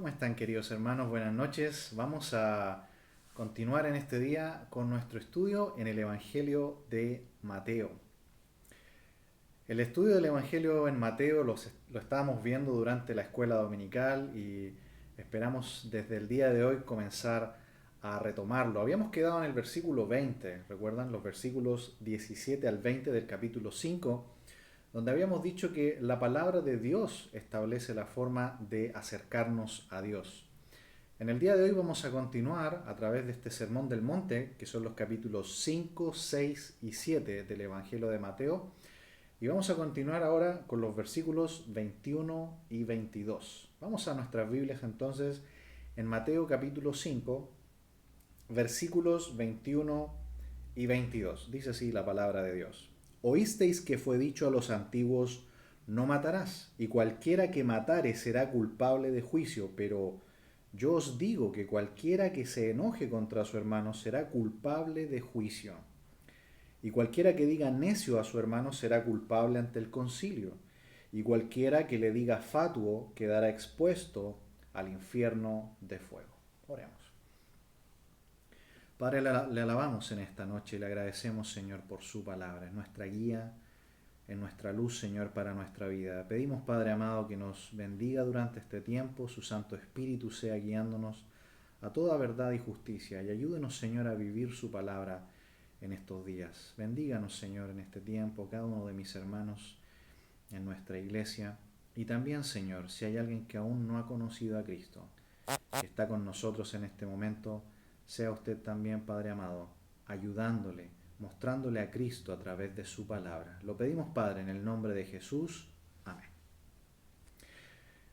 ¿Cómo están, queridos hermanos? Buenas noches. Vamos a continuar en este día con nuestro estudio en el Evangelio de Mateo. El estudio del Evangelio en Mateo lo estábamos viendo durante la escuela dominical y esperamos desde el día de hoy comenzar a retomarlo. Habíamos quedado en el versículo 20, ¿recuerdan? Los versículos 17 al 20 del capítulo 5, donde habíamos dicho que la palabra de Dios establece la forma de acercarnos a Dios. En el día de hoy vamos a continuar a través de este Sermón del Monte, que son los capítulos 5, 6 y 7 del Evangelio de Mateo, y vamos a continuar ahora con los versículos 21 y 22. Vamos a nuestras Biblias entonces en Mateo capítulo 5, versículos 21 y 22. Dice así la palabra de Dios. Oísteis que fue dicho a los antiguos, no matarás, y cualquiera que matare será culpable de juicio, pero yo os digo que cualquiera que se enoje contra su hermano será culpable de juicio. Y cualquiera que diga necio a su hermano será culpable ante el concilio. Y cualquiera que le diga fatuo quedará expuesto al infierno de fuego. Oremos. Padre, le alabamos en esta noche y le agradecemos, Señor, por su palabra. Es nuestra guía, en nuestra luz, Señor, para nuestra vida. Pedimos, Padre amado, que nos bendiga durante este tiempo, su Santo Espíritu sea guiándonos a toda verdad y justicia, y ayúdenos, Señor, a vivir su palabra en estos días. Bendíganos, Señor, en este tiempo, cada uno de mis hermanos en nuestra iglesia, y también, Señor, si hay alguien que aún no ha conocido a Cristo, que está con nosotros en este momento, sea usted también, Padre amado, ayudándole, mostrándole a Cristo a través de su palabra. Lo pedimos, Padre, en el nombre de Jesús. Amén.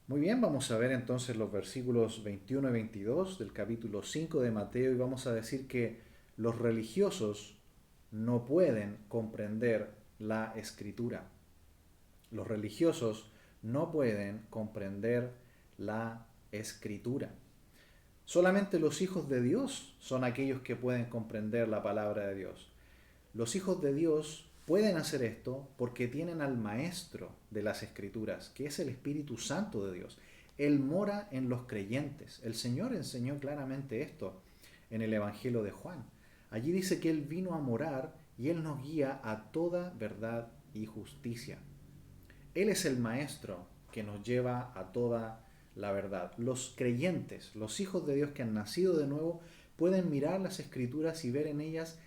Muy bien, vamos a ver entonces los versículos 21 y 22 del capítulo 5 de Mateo y vamos a decir que los religiosos no pueden comprender la escritura. Los religiosos no pueden comprender la escritura. Solamente los hijos de Dios son aquellos que pueden comprender la palabra de Dios. Los hijos de Dios pueden hacer esto porque tienen al Maestro de las Escrituras, que es el Espíritu Santo de Dios. Él mora en los creyentes. El Señor enseñó claramente esto en el Evangelio de Juan. Allí dice que Él vino a morar y Él nos guía a toda verdad y justicia. Él es el Maestro que nos lleva a toda la verdad. Los creyentes, los hijos de Dios que han nacido de nuevo, pueden mirar las Escrituras y ver en ellas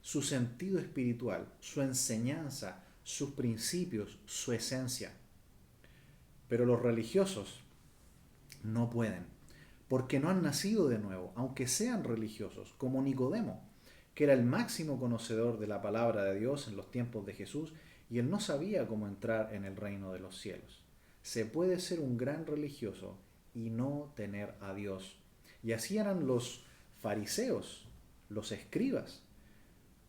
su sentido espiritual, su enseñanza, sus principios, su esencia. Pero los religiosos no pueden, porque no han nacido de nuevo, aunque sean religiosos, como Nicodemo, que era el máximo conocedor de la palabra de Dios en los tiempos de Jesús, y él no sabía cómo entrar en el reino de los cielos. Se puede ser un gran religioso y no tener a Dios. Y así eran los fariseos, los escribas,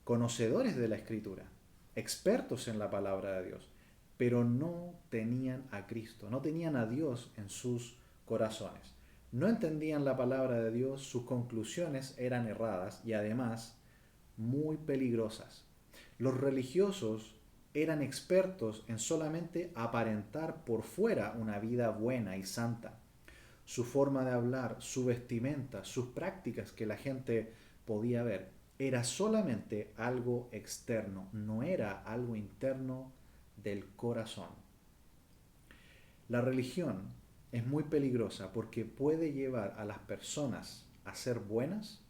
conocedores de la Escritura, expertos en la palabra de Dios, pero no tenían a Cristo, no tenían a Dios en sus corazones. No entendían la palabra de Dios, sus conclusiones eran erradas y además muy peligrosas. Los religiosos eran expertos en solamente aparentar por fuera una vida buena y santa. Su forma de hablar, su vestimenta, sus prácticas que la gente podía ver, era solamente algo externo, no era algo interno del corazón. La religión es muy peligrosa porque puede llevar a las personas a ser buenas,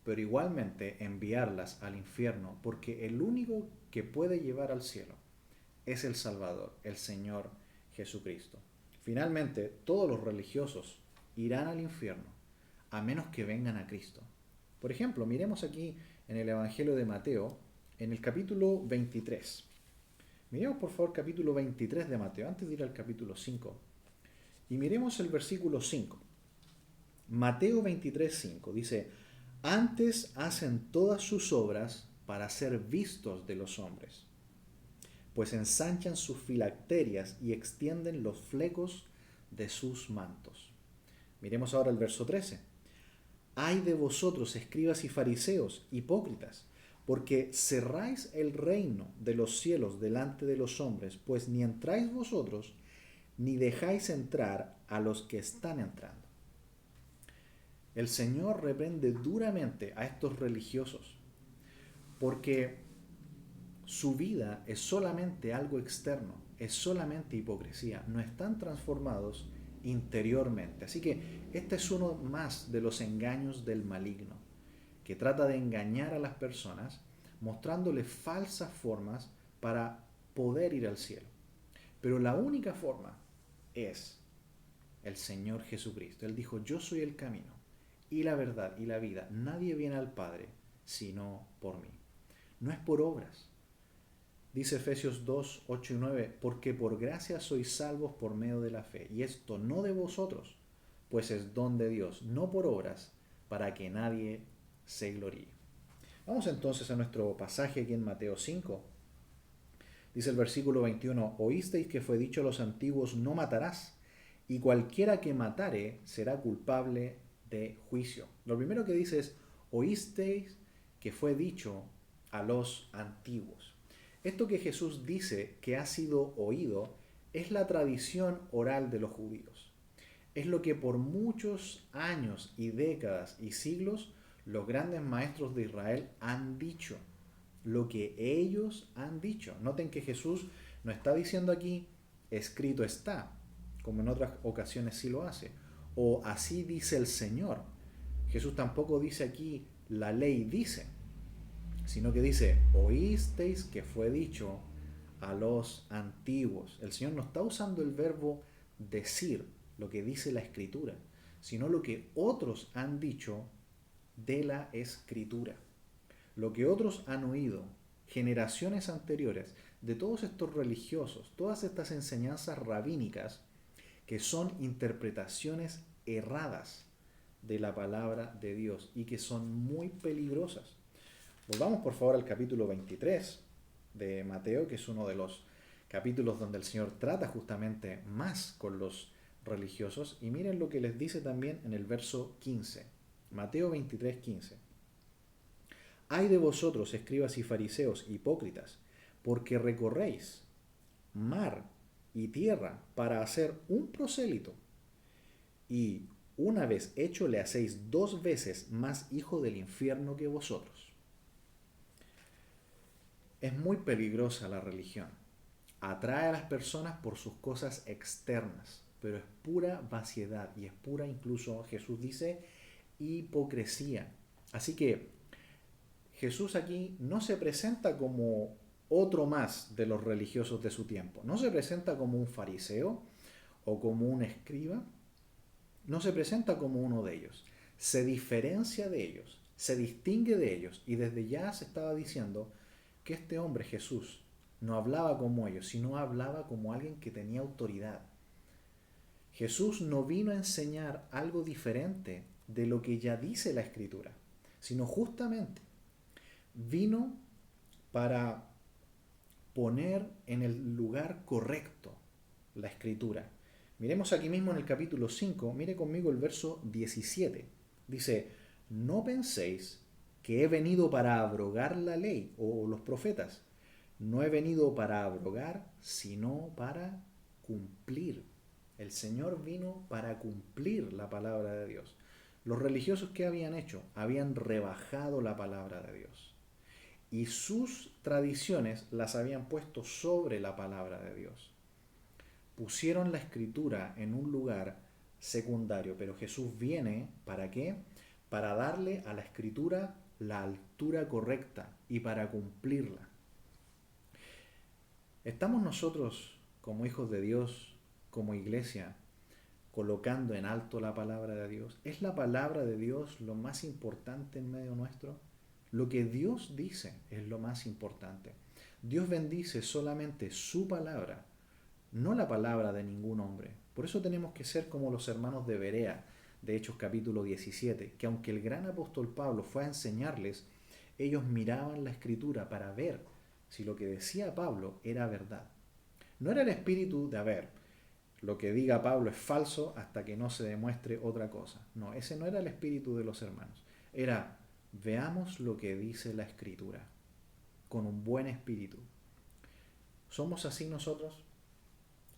pero igualmente enviarlas al infierno, porque el único que puede llevar al cielo es el Salvador, el Señor Jesucristo. Finalmente, todos los religiosos irán al infierno, a menos que vengan a Cristo. Por ejemplo, miremos aquí en el Evangelio de Mateo, en el capítulo 23. Miremos por favor capítulo 23 de Mateo, antes de ir al capítulo 5. Y miremos el versículo 5. Mateo 23, 5 dice: antes hacen todas sus obras para ser vistos de los hombres, pues ensanchan sus filacterias y extienden los flecos de sus mantos. Miremos ahora el verso 13. Ay de vosotros, escribas y fariseos, hipócritas, porque cerráis el reino de los cielos delante de los hombres, pues ni entráis vosotros, ni dejáis entrar a los que están entrando. El Señor reprende duramente a estos religiosos porque su vida es solamente algo externo, es solamente hipocresía, no están transformados interiormente. Así que este es uno más de los engaños del maligno, que trata de engañar a las personas mostrándoles falsas formas para poder ir al cielo. Pero la única forma es el Señor Jesucristo. Él dijo, yo soy el camino y la verdad y la vida. Nadie viene al Padre sino por mí. No es por obras. Dice Efesios 2, 8 y 9, porque por gracia sois salvos por medio de la fe, y esto no de vosotros, pues es don de Dios, no por obras, para que nadie se gloríe. Vamos entonces a nuestro pasaje aquí en Mateo 5. Dice el versículo 21, oísteis que fue dicho a los antiguos, no matarás, y cualquiera que matare será culpable de juicio. Lo primero que dice es, oísteis que fue dicho a los antiguos. Esto que Jesús dice que ha sido oído es la tradición oral de los judíos. Es lo que por muchos años y décadas y siglos los grandes maestros de Israel han dicho. Lo que ellos han dicho. Noten que Jesús no está diciendo aquí, escrito está, como en otras ocasiones sí lo hace, o así dice el Señor. Jesús tampoco dice aquí, la ley dice, sino que dice, oísteis que fue dicho a los antiguos. El Señor no está usando el verbo decir, lo que dice la Escritura, sino lo que otros han dicho de la Escritura. Lo que otros han oído, generaciones anteriores, de todos estos religiosos, todas estas enseñanzas rabínicas, que son interpretaciones erradas de la palabra de Dios y que son muy peligrosas. Volvamos por favor al capítulo 23 de Mateo, que es uno de los capítulos donde el Señor trata justamente más con los religiosos, y miren lo que les dice también en el verso 15. Mateo 23, 15. Ay de vosotros, escribas y fariseos, hipócritas, porque recorréis mar y tierra para hacer un prosélito, y una vez hecho le hacéis 2 veces más hijo del infierno que vosotros. Es muy peligrosa la religión. Atrae a las personas por sus cosas externas, pero es pura vaciedad y es pura, incluso Jesús dice, hipocresía. Así que Jesús aquí no se presenta como otro más de los religiosos de su tiempo. No se presenta como un fariseo o como un escriba. No se presenta como uno de ellos. Se diferencia de ellos, se distingue de ellos, y desde ya se estaba diciendo que este hombre Jesús no hablaba como ellos, sino hablaba como alguien que tenía autoridad. Jesús no vino a enseñar algo diferente de lo que ya dice la Escritura, sino justamente vino para poner en el lugar correcto la Escritura. Miremos aquí mismo en el capítulo 5, mire conmigo el verso 17. Dice, no penséis que he venido para abrogar la ley o los profetas. No he venido para abrogar, sino para cumplir. El Señor vino para cumplir la palabra de Dios. Los religiosos, ¿qué habían hecho? Habían rebajado la palabra de Dios. Y sus tradiciones las habían puesto sobre la palabra de Dios. Pusieron la Escritura en un lugar secundario, pero Jesús viene, ¿para qué? Para darle a la Escritura la altura correcta y para cumplirla. ¿Estamos nosotros, como hijos de Dios, como iglesia, colocando en alto la palabra de Dios? ¿Es la palabra de Dios lo más importante en medio nuestro? Lo que Dios dice es lo más importante. Dios bendice solamente su palabra, no la palabra de ningún hombre. Por eso tenemos que ser como los hermanos de Berea, de Hechos capítulo 17, que aunque el gran apóstol Pablo fue a enseñarles, ellos miraban la Escritura para ver si lo que decía Pablo era verdad. No era el espíritu de, a ver, lo que diga Pablo es falso hasta que no se demuestre otra cosa. No, ese no era el espíritu de los hermanos. Era, veamos lo que dice la Escritura, con un buen espíritu. ¿Somos así nosotros?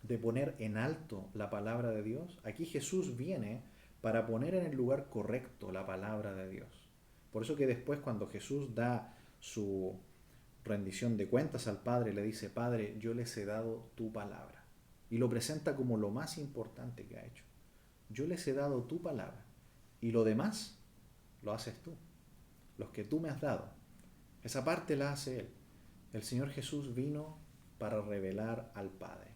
De poner en alto la palabra de Dios. Aquí Jesús viene para poner en el lugar correcto la palabra de Dios. Por eso que después cuando Jesús da su rendición de cuentas al Padre, le dice, Padre, yo les he dado tu palabra. Y lo presenta como lo más importante que ha hecho. Yo les he dado tu palabra y lo demás lo haces tú, los que tú me has dado. Esa parte la hace Él. El Señor Jesús vino para revelar al Padre,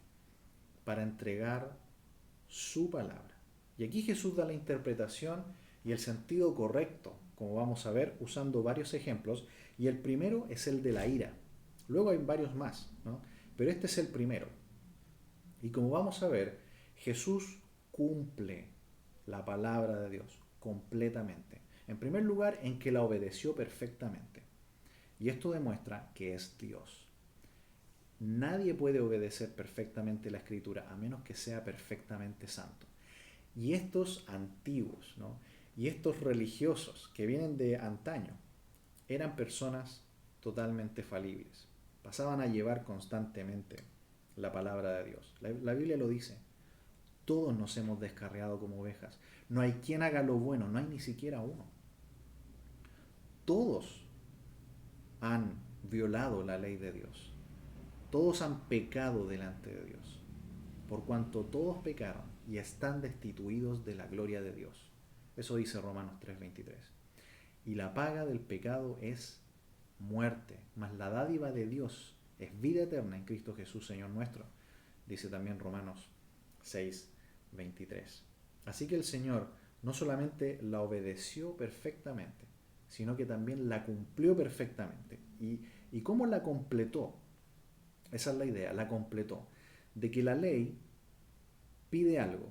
para entregar su palabra. Y aquí Jesús da la interpretación y el sentido correcto, como vamos a ver, usando varios ejemplos. Y el primero es el de la ira. Luego hay varios más, ¿no? Pero este es el primero. Y como vamos a ver, Jesús cumple la palabra de Dios completamente. En primer lugar, en que la obedeció perfectamente. Y esto demuestra que es Dios. Nadie puede obedecer perfectamente la Escritura a menos que sea perfectamente santo. Y estos antiguos, ¿no? Y estos religiosos que vienen de antaño eran personas totalmente falibles. Pasaban a llevar constantemente la palabra de Dios. La Biblia lo dice. Todos nos hemos descarriado como ovejas. No hay quien haga lo bueno, no hay ni siquiera uno. Todos han violado la ley de Dios. Todos han pecado delante de Dios. Por cuanto todos pecaron y están destituidos de la gloria de Dios. Eso dice Romanos 3:23. Y la paga del pecado es muerte, mas la dádiva de Dios es vida eterna en Cristo Jesús, Señor nuestro. Dice también Romanos 6:23. Así que el Señor no solamente la obedeció perfectamente, sino que también la cumplió perfectamente. ¿Y cómo la completó? Esa es la idea, la completó. De que la ley pide algo.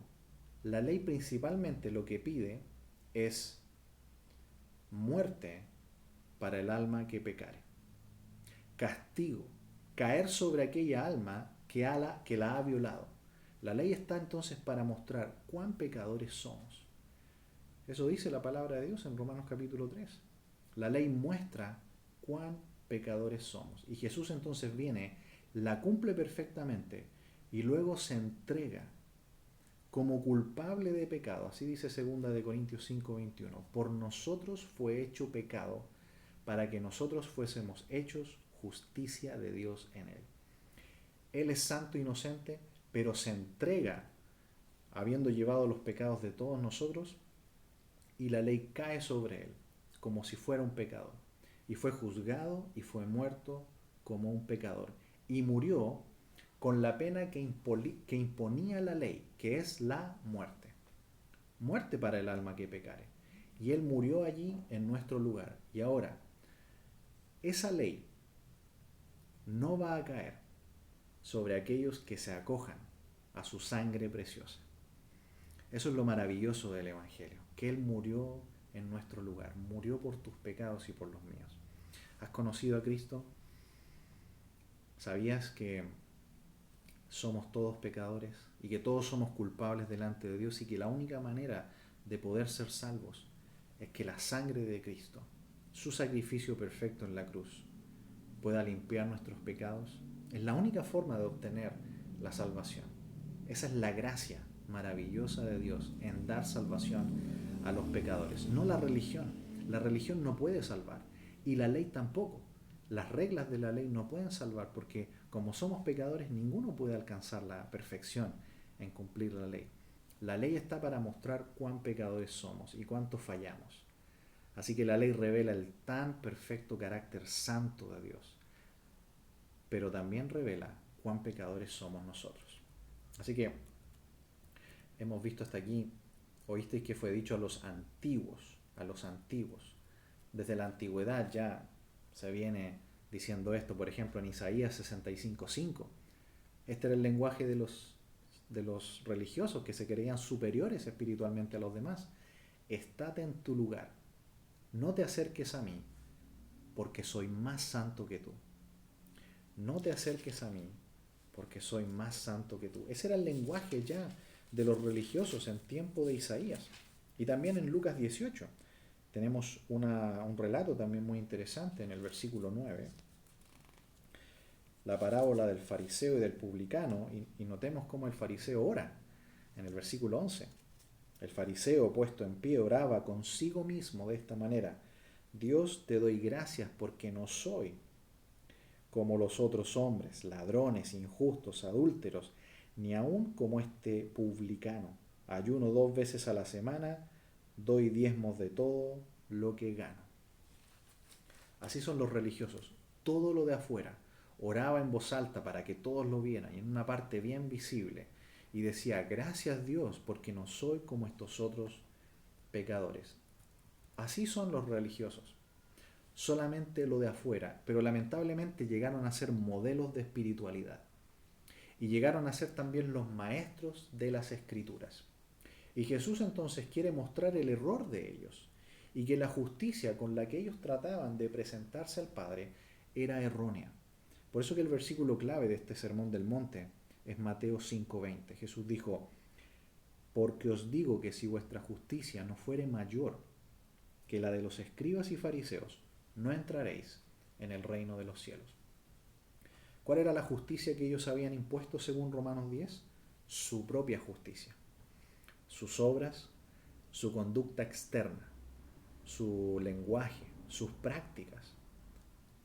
La ley principalmente lo que pide es muerte para el alma que pecare. Castigo, caer sobre aquella alma que la ha violado. La ley está entonces para mostrar cuán pecadores somos. Eso dice la palabra de Dios en Romanos capítulo 3. La ley muestra cuán pecadores somos. Y Jesús entonces viene, la cumple perfectamente y luego se entrega como culpable de pecado. Así dice 2 Corintios 5:21. Por nosotros fue hecho pecado para que nosotros fuésemos hechos justicia de Dios en él. Él es santo e inocente, pero se entrega habiendo llevado los pecados de todos nosotros y la ley cae sobre él como si fuera un pecador. Y fue juzgado y fue muerto como un pecador. Y murió con la pena que imponía la ley, que es la muerte. Muerte para el alma que pecare. Y él murió allí en nuestro lugar. Y ahora, esa ley no va a caer sobre aquellos que se acojan a su sangre preciosa. Eso es lo maravilloso del Evangelio, que Él murió en nuestro lugar, murió por tus pecados y por los míos. ¿Has conocido a Cristo? ¿Sabías que somos todos pecadores y que todos somos culpables delante de Dios y que la única manera de poder ser salvos es que la sangre de Cristo, su sacrificio perfecto en la cruz, pueda limpiar nuestros pecados? Es la única forma de obtener la salvación. Esa es la gracia maravillosa de Dios en dar salvación a los pecadores, no la religión. La religión no puede salvar y la ley tampoco. Las reglas de la ley no pueden salvar porque como somos pecadores ninguno puede alcanzar la perfección en cumplir la ley. La ley está para mostrar cuán pecadores somos y cuánto fallamos. Así que la ley revela el tan perfecto carácter santo de Dios, pero también revela cuán pecadores somos nosotros. Así que hemos visto hasta aquí, oísteis que fue dicho a los antiguos, a los antiguos. Desde la antigüedad ya se viene diciendo esto, por ejemplo en Isaías 65:5. Este era el lenguaje de los religiosos que se creían superiores espiritualmente a los demás. Estate en tu lugar, no te acerques a mí, porque soy más santo que tú. No te acerques a mí, porque soy más santo que tú. Ese era el lenguaje ya de los religiosos en tiempo de Isaías. Y también en Lucas 18 tenemos un relato también muy interesante en el versículo 9, la parábola del fariseo y del publicano, y notemos cómo el fariseo ora en el versículo 11. El fariseo, puesto en pie, oraba consigo mismo de esta manera: Dios, te doy gracias porque no soy como los otros hombres, ladrones, injustos, adúlteros, ni aun como este publicano. Ayuno 2 veces a la semana, doy diezmos de todo lo que gano. Así son los religiosos. Todo lo de afuera. Oraba en voz alta para que todos lo vieran y en una parte bien visible. Y decía: gracias Dios porque no soy como estos otros pecadores. Así son los religiosos. Solamente lo de afuera, pero lamentablemente llegaron a ser modelos de espiritualidad. Y llegaron a ser también los maestros de las escrituras. Y Jesús entonces quiere mostrar el error de ellos y que la justicia con la que ellos trataban de presentarse al Padre era errónea. Por eso que el versículo clave de este Sermón del Monte es Mateo 5:20. Jesús dijo: porque os digo que si vuestra justicia no fuere mayor que la de los escribas y fariseos, no entraréis en el reino de los cielos. ¿Cuál era la justicia que ellos habían impuesto según Romanos 10? Su propia justicia. Sus obras, su conducta externa, su lenguaje, sus prácticas,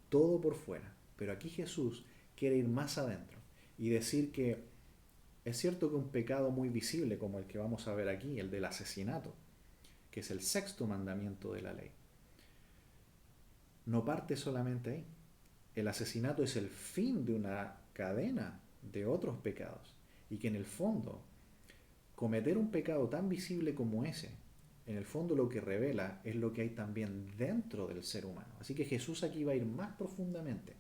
todo por fuera. Pero aquí Jesús quiere ir más adentro y decir que es cierto que un pecado muy visible como el que vamos a ver aquí, el del asesinato, que es el sexto mandamiento de la ley, no parte solamente ahí. El asesinato es el fin de una cadena de otros pecados y que en el fondo cometer un pecado tan visible como ese, en el fondo lo que revela es lo que hay también dentro del ser humano. Así que Jesús aquí va a ir más profundamente,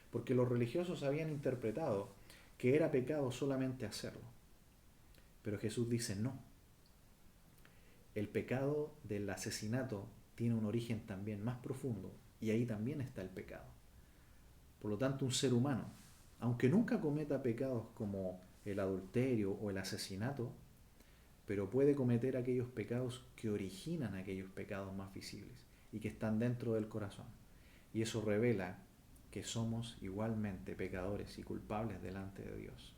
porque los religiosos habían interpretado que era pecado solamente hacerlo. Pero Jesús dice no. El pecado del asesinato tiene un origen también más profundo y ahí también está el pecado. Por lo tanto, un ser humano, aunque nunca cometa pecados como el adulterio o el asesinato, pero puede cometer aquellos pecados que originan aquellos pecados más visibles y que están dentro del corazón. Y eso revela que somos igualmente pecadores y culpables delante de Dios.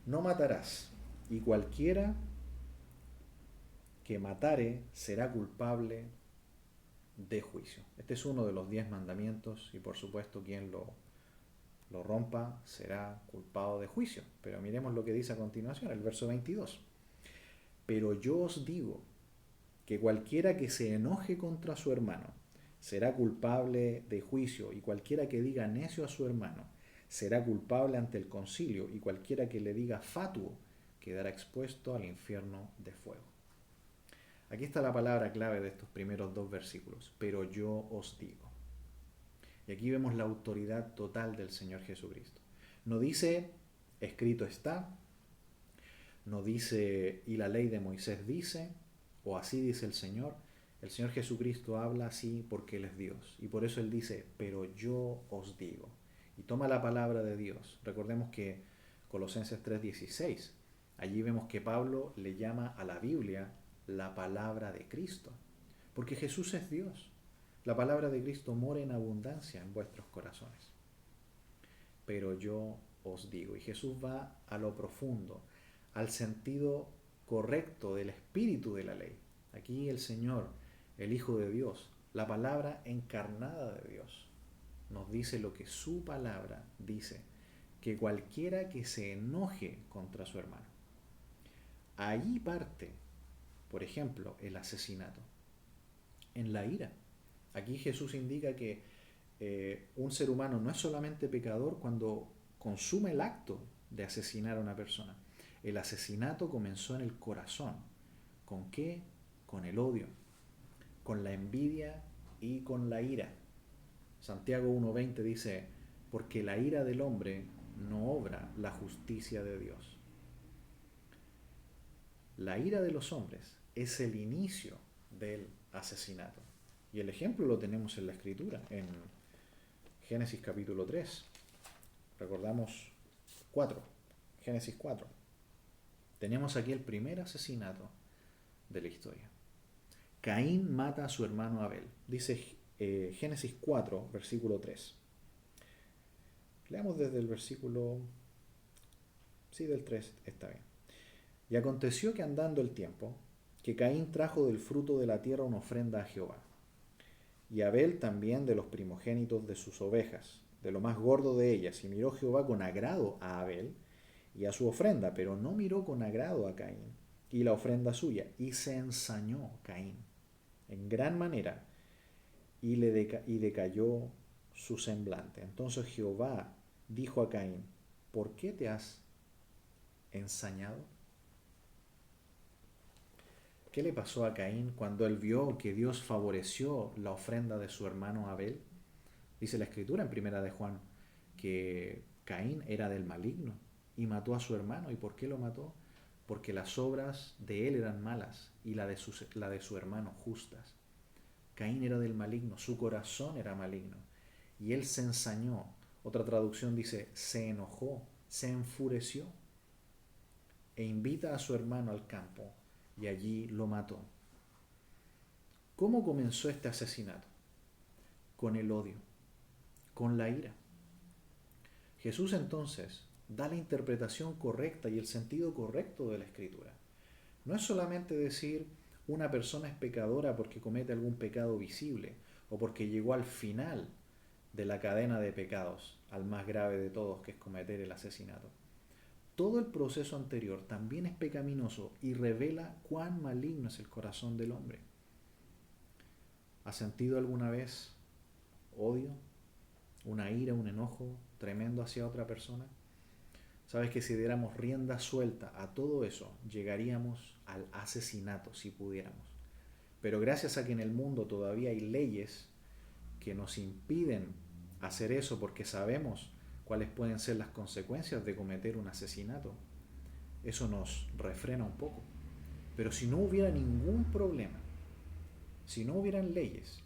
No matarás, y cualquiera que matare será culpable de juicio. Este es uno de los 10 mandamientos y por supuesto quien lo rompa será culpado de juicio. Pero miremos lo que dice a continuación, el verso 22. Pero yo os digo que cualquiera que se enoje contra su hermano será culpable de juicio, y cualquiera que diga necio a su hermano será culpable ante el concilio, y cualquiera que le diga fatuo quedará expuesto al infierno de fuego. Aquí está la palabra clave de estos primeros 2 versículos: pero yo os digo. Y aquí vemos la autoridad total del Señor Jesucristo. No dice escrito está, no dice y la ley de Moisés dice, o así dice el Señor. El Señor Jesucristo habla así porque Él es Dios. Y por eso Él dice, pero yo os digo. Y toma la palabra de Dios. Recordemos que Colosenses 3:16, allí vemos que Pablo le llama a la Biblia la palabra de Cristo. Porque Jesús es Dios. La palabra de Cristo mora en abundancia en vuestros corazones. Pero yo os digo. Y Jesús va a lo profundo, al sentido correcto del espíritu de la ley. Aquí el Señor, el Hijo de Dios, la palabra encarnada de Dios, nos dice lo que su palabra dice: que cualquiera que se enoje contra su hermano. Allí parte, por ejemplo, el asesinato, en la ira. Aquí Jesús indica que un ser humano no es solamente pecador cuando consume el acto de asesinar a una persona. El asesinato comenzó en el corazón. ¿Con qué? Con el odio, con la envidia y con la ira. Santiago 1:20 dice, porque la ira del hombre no obra la justicia de Dios. La ira de los hombres es el inicio del asesinato. Y el ejemplo lo tenemos en la Escritura, en Génesis capítulo 3. Recordamos 4, Génesis 4. Tenemos aquí el primer asesinato de la historia. Caín mata a su hermano Abel. Dice Génesis 4, versículo 3. Leamos desde el versículo... Sí, del 3 está bien. Y aconteció que andando el tiempo, que Caín trajo del fruto de la tierra una ofrenda a Jehová, y Abel también de los primogénitos de sus ovejas, de lo más gordo de ellas, y miró Jehová con agrado a Abel y a su ofrenda, pero no miró con agrado a Caín y la ofrenda suya, y se ensañó Caín en gran manera, y decayó su semblante. Entonces Jehová dijo a Caín: ¿por qué te has ensañado? ¿Qué le pasó a Caín cuando él vio que Dios favoreció la ofrenda de su hermano Abel? Dice la escritura en primera de Juan que Caín era del maligno y mató a su hermano. ¿Y por qué lo mató? Porque las obras de él eran malas y la de su hermano justas. Caín era del maligno, su corazón era maligno y él se ensañó. Otra traducción dice: se enojó, se enfureció e invita a su hermano al campo y allí lo mató. ¿Cómo comenzó este asesinato? Con el odio, con la ira. Jesús entonces da la interpretación correcta y el sentido correcto de la escritura. No es solamente decir una persona es pecadora porque comete algún pecado visible o porque llegó al final de la cadena de pecados, al más grave de todos, que es cometer el asesinato. Todo el proceso anterior también es pecaminoso y revela cuán maligno es el corazón del hombre. ¿Has sentido alguna vez odio, una ira, un enojo tremendo hacia otra persona? Sabes que si diéramos rienda suelta a todo eso, llegaríamos al asesinato si pudiéramos. Pero gracias a que en el mundo todavía hay leyes que nos impiden hacer eso porque sabemos cuáles pueden ser las consecuencias de cometer un asesinato, eso nos refrena un poco. Pero si no hubiera ningún problema, si no hubieran leyes,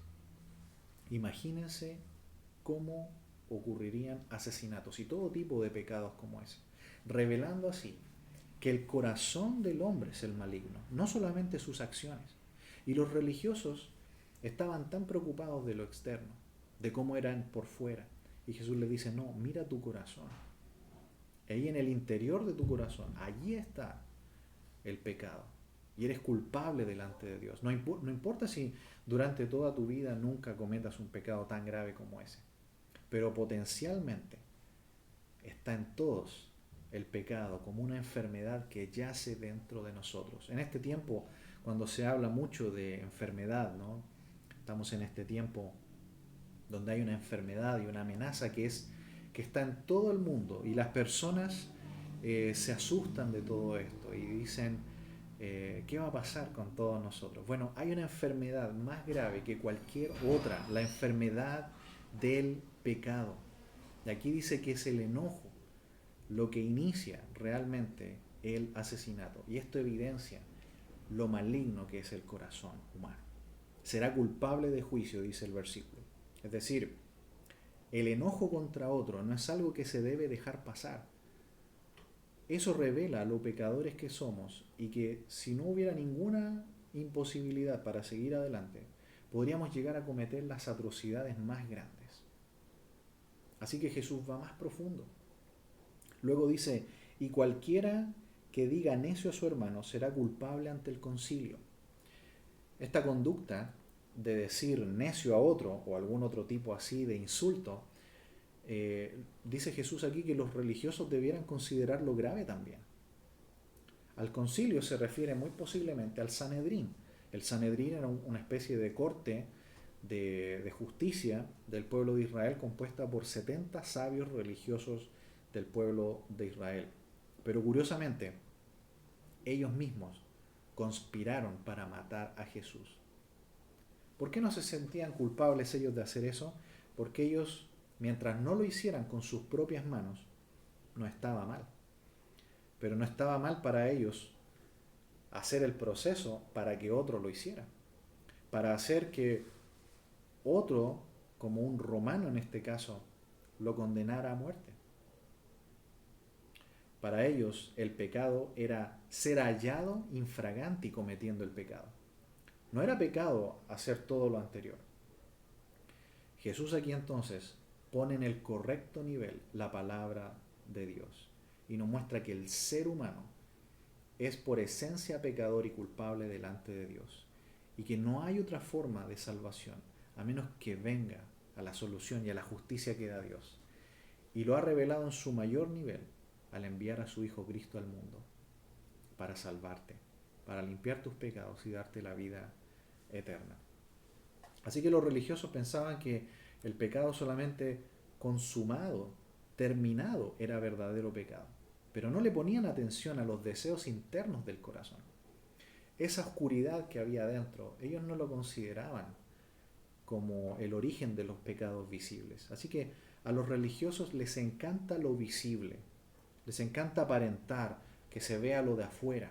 imagínense cómo ocurrirían asesinatos y todo tipo de pecados como ese, revelando así que el corazón del hombre es el maligno, no solamente sus acciones. Y los religiosos estaban tan preocupados de lo externo, de cómo eran por fuera. Y Jesús les dice: no, mira tu corazón. Ahí en el interior de tu corazón, allí está el pecado. Y eres culpable delante de Dios. No importa si durante toda tu vida nunca cometas un pecado tan grave como ese. Pero potencialmente está en todos el pecado como una enfermedad que yace dentro de nosotros. En este tiempo, cuando se habla mucho de enfermedad, ¿no? Estamos en este tiempo donde hay una enfermedad y una amenaza que está en todo el mundo y las personas se asustan de todo esto y dicen: ¿qué va a pasar con todos nosotros? Bueno, hay una enfermedad más grave que cualquier otra, la enfermedad del pecado. Y aquí dice que es el enojo lo que inicia realmente el asesinato. Y esto evidencia lo maligno que es el corazón humano. Será culpable de juicio, dice el versículo. Es decir, el enojo contra otro no es algo que se debe dejar pasar. Eso revela lo pecadores que somos y que si no hubiera ninguna imposibilidad para seguir adelante, podríamos llegar a cometer las atrocidades más grandes. Así que Jesús va más profundo. Luego dice: y cualquiera que diga necio a su hermano será culpable ante el concilio. Esta conducta de decir necio a otro o algún otro tipo así de insulto, dice Jesús aquí que los religiosos debieran considerarlo grave también. Al concilio se refiere muy posiblemente al Sanedrín. El Sanedrín era una especie de corte de justicia del pueblo de Israel compuesta por 70 sabios religiosos del pueblo de Israel. Pero curiosamente, ellos mismos conspiraron para matar a Jesús. ¿Por qué no se sentían culpables ellos de hacer eso? Porque ellos, mientras no lo hicieran con sus propias manos, no estaba mal. Pero no estaba mal para ellos hacer el proceso para que otro lo hiciera. Para hacer que otro, como un romano en este caso, lo condenara a muerte. Para ellos el pecado era ser hallado infragante y cometiendo el pecado. No era pecado hacer todo lo anterior. Jesús aquí entonces pone en el correcto nivel la palabra de Dios y nos muestra que el ser humano es por esencia pecador y culpable delante de Dios, y que no hay otra forma de salvación a menos que venga a la solución y a la justicia que da Dios. Y lo ha revelado en su mayor nivel al enviar a su Hijo Cristo al mundo para salvarte, para limpiar tus pecados y darte la vida eterna. Así que los religiosos pensaban que el pecado solamente consumado, terminado, era verdadero pecado, pero no le ponían atención a los deseos internos del corazón. Esa oscuridad que había dentro, ellos no lo consideraban como el origen de los pecados visibles. Así que a los religiosos les encanta lo visible, les encanta aparentar, que se vea lo de afuera,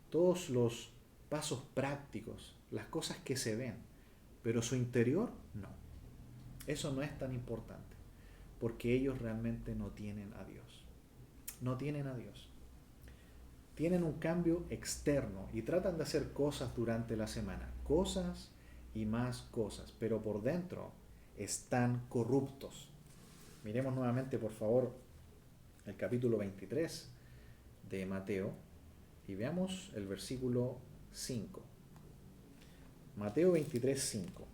todos los pasos prácticos, las cosas que se ven, pero su interior no. Eso no es tan importante, porque ellos realmente no tienen a Dios. No tienen a Dios. Tienen un cambio externo y tratan de hacer cosas durante la semana, cosas y más cosas, pero por dentro están corruptos. Miremos nuevamente, por favor, el capítulo 23 de Mateo y veamos el versículo 5. Mateo 23, 5.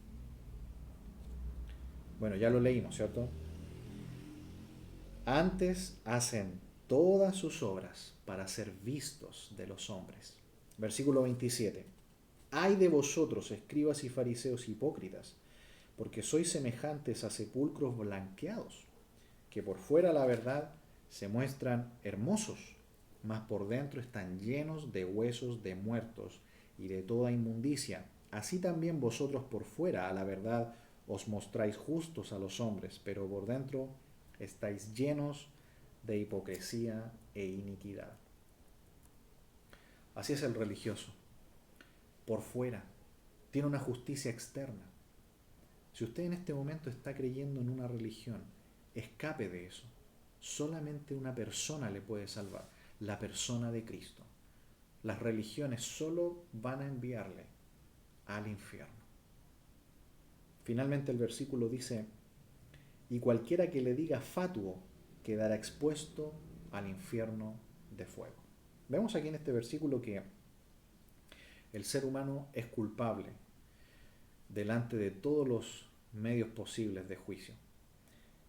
Bueno, ya lo leímos, ¿cierto? Antes hacen todas sus obras para ser vistos de los hombres. Versículo 27. Ay de vosotros, escribas y fariseos hipócritas, porque sois semejantes a sepulcros blanqueados, que por fuera la verdad se muestran hermosos, mas por dentro están llenos de huesos de muertos y de toda inmundicia. Así también vosotros por fuera a la verdad os mostráis justos a los hombres, pero por dentro estáis llenos de hipocresía e iniquidad. Así es el religioso. Por fuera tiene una justicia externa. Si usted en este momento está creyendo en una religión, escape de eso. Solamente una persona le puede salvar, la persona de Cristo. Las religiones solo van a enviarle al infierno. Finalmente el versículo dice, y cualquiera que le diga fatuo quedará expuesto al infierno de fuego. Vemos aquí en este versículo que el ser humano es culpable delante de todos los medios posibles de juicio.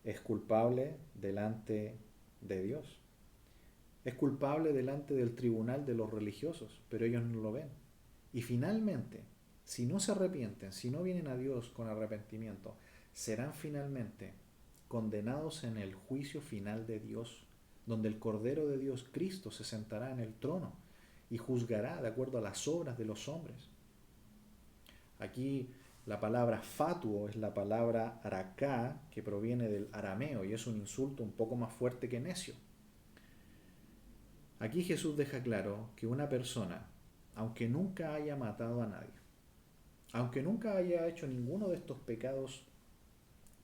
Es culpable delante de Dios. Es culpable delante del tribunal de los religiosos, pero ellos no lo ven. Y finalmente, si no se arrepienten, si no vienen a Dios con arrepentimiento, serán finalmente condenados en el juicio final de Dios, donde el Cordero de Dios, Cristo, se sentará en el trono y juzgará de acuerdo a las obras de los hombres. Aquí la palabra fatuo es la palabra araká, que proviene del arameo y es un insulto un poco más fuerte que necio. Aquí Jesús deja claro que una persona, aunque nunca haya matado a nadie, aunque nunca haya hecho ninguno de estos pecados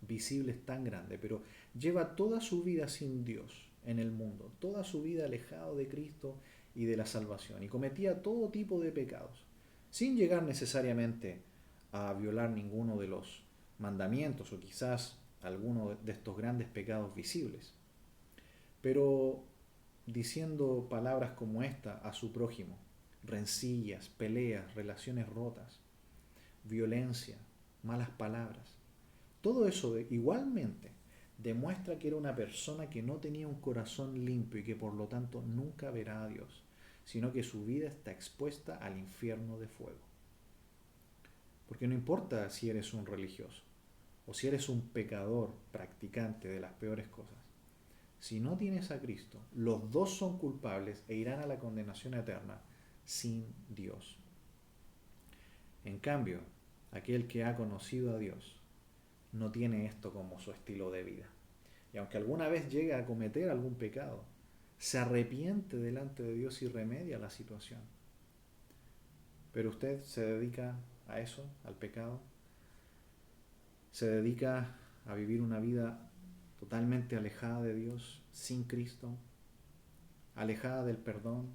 visibles tan grandes, pero lleva toda su vida sin Dios en el mundo, toda su vida alejado de Cristo y de la salvación, y cometía todo tipo de pecados, sin llegar necesariamente a violar ninguno de los mandamientos o quizás alguno de estos grandes pecados visibles, pero diciendo palabras como esta a su prójimo, rencillas, peleas, relaciones rotas, violencia, malas palabras, todo eso igualmente demuestra que era una persona que no tenía un corazón limpio y que por lo tanto nunca verá a Dios, sino que su vida está expuesta al infierno de fuego. Porque no importa si eres un religioso o si eres un pecador practicante de las peores cosas, si no tienes a Cristo, los dos son culpables e irán a la condenación eterna sin Dios. En cambio, aquel que ha conocido a Dios no tiene esto como su estilo de vida. Y aunque alguna vez llegue a cometer algún pecado, se arrepiente delante de Dios y remedia la situación. Pero usted se dedica a eso, al pecado, se dedica a vivir una vida totalmente alejada de Dios, sin Cristo, alejada del perdón,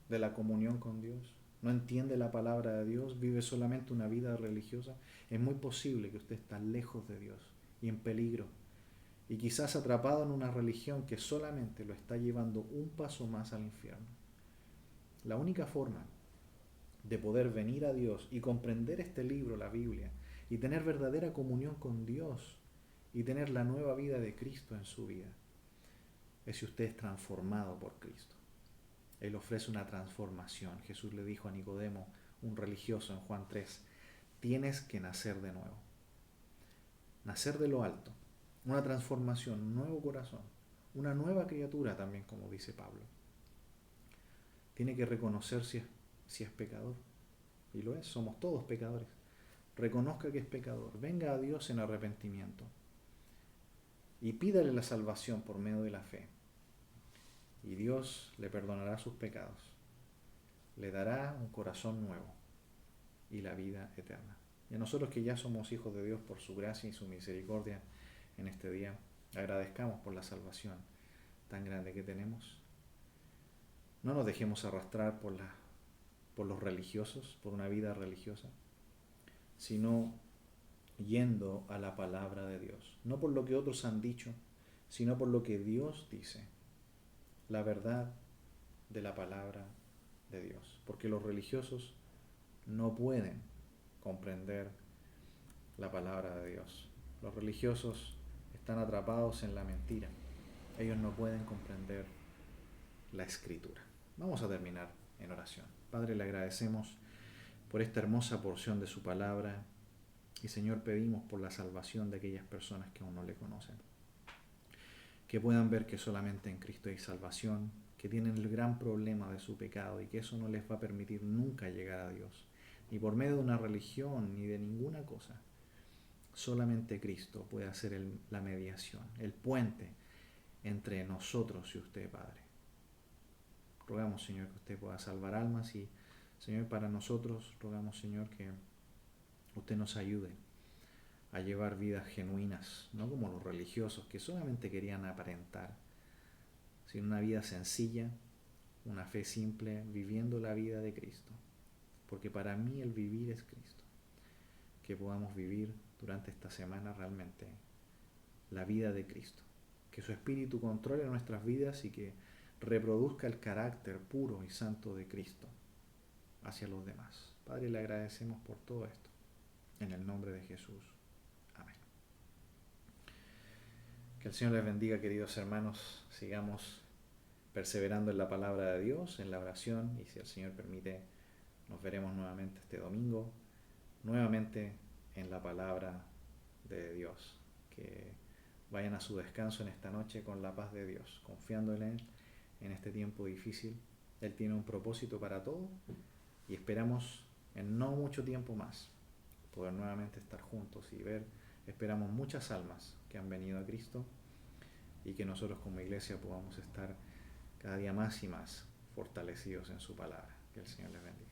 de la comunión con Dios, no entiende la palabra de Dios, vive solamente una vida religiosa, es muy posible que usted está lejos de Dios y en peligro, y quizás atrapado en una religión que solamente lo está llevando un paso más al infierno. La única forma de poder venir a Dios y comprender este libro, la Biblia, y tener verdadera comunión con Dios y tener la nueva vida de Cristo en su vida, es si usted es transformado por Cristo. Él ofrece una transformación. Jesús le dijo a Nicodemo, un religioso, en Juan 3, tienes que nacer de nuevo. Nacer de lo alto. Una transformación, un nuevo corazón, una nueva criatura también, como dice Pablo. Tiene que reconocer si es pecador. Y lo es, somos todos pecadores. Reconozca que es pecador. Venga a Dios en arrepentimiento. Y pídale la salvación por medio de la fe. Y Dios le perdonará sus pecados. Le dará un corazón nuevo y la vida eterna. Y a nosotros que ya somos hijos de Dios por su gracia y su misericordia en este día, agradezcamos por la salvación tan grande que tenemos. No nos dejemos arrastrar por los religiosos, por una vida religiosa, sino yendo a la palabra de Dios. No por lo que otros han dicho, sino por lo que Dios dice. La verdad de la palabra de Dios. Porque los religiosos no pueden comprender la palabra de Dios. Los religiosos están atrapados en la mentira. Ellos no pueden comprender la escritura. Vamos a terminar en oración. Padre, le agradecemos por esta hermosa porción de su palabra y Señor, pedimos por la salvación de aquellas personas que aún no le conocen. Que puedan ver que solamente en Cristo hay salvación, que tienen el gran problema de su pecado y que eso no les va a permitir nunca llegar a Dios, ni por medio de una religión, ni de ninguna cosa. Solamente Cristo puede hacer la mediación, el puente entre nosotros y usted, Padre. Rogamos, Señor, que usted pueda salvar almas y, Señor, para nosotros, rogamos, Señor, que usted nos ayude a llevar vidas genuinas, no como los religiosos que solamente querían aparentar, sino una vida sencilla, una fe simple, viviendo la vida de Cristo. Porque para mí el vivir es Cristo. Que podamos vivir durante esta semana realmente la vida de Cristo. Que su Espíritu controle nuestras vidas y que reproduzca el carácter puro y santo de Cristo hacia los demás. Padre, le agradecemos por todo esto. En el nombre de Jesús. Amén. Que el Señor les bendiga, queridos hermanos. Sigamos perseverando en la palabra de Dios, en la oración, y si el Señor permite, nos veremos nuevamente este domingo, nuevamente en la palabra de Dios. Que vayan a su descanso en esta noche con la paz de Dios, confiando en Él en este tiempo difícil. Él tiene un propósito para todo y esperamos en no mucho tiempo más poder nuevamente estar juntos y esperamos muchas almas que han venido a Cristo y que nosotros como iglesia podamos estar cada día más y más fortalecidos en su palabra. Que el Señor les bendiga.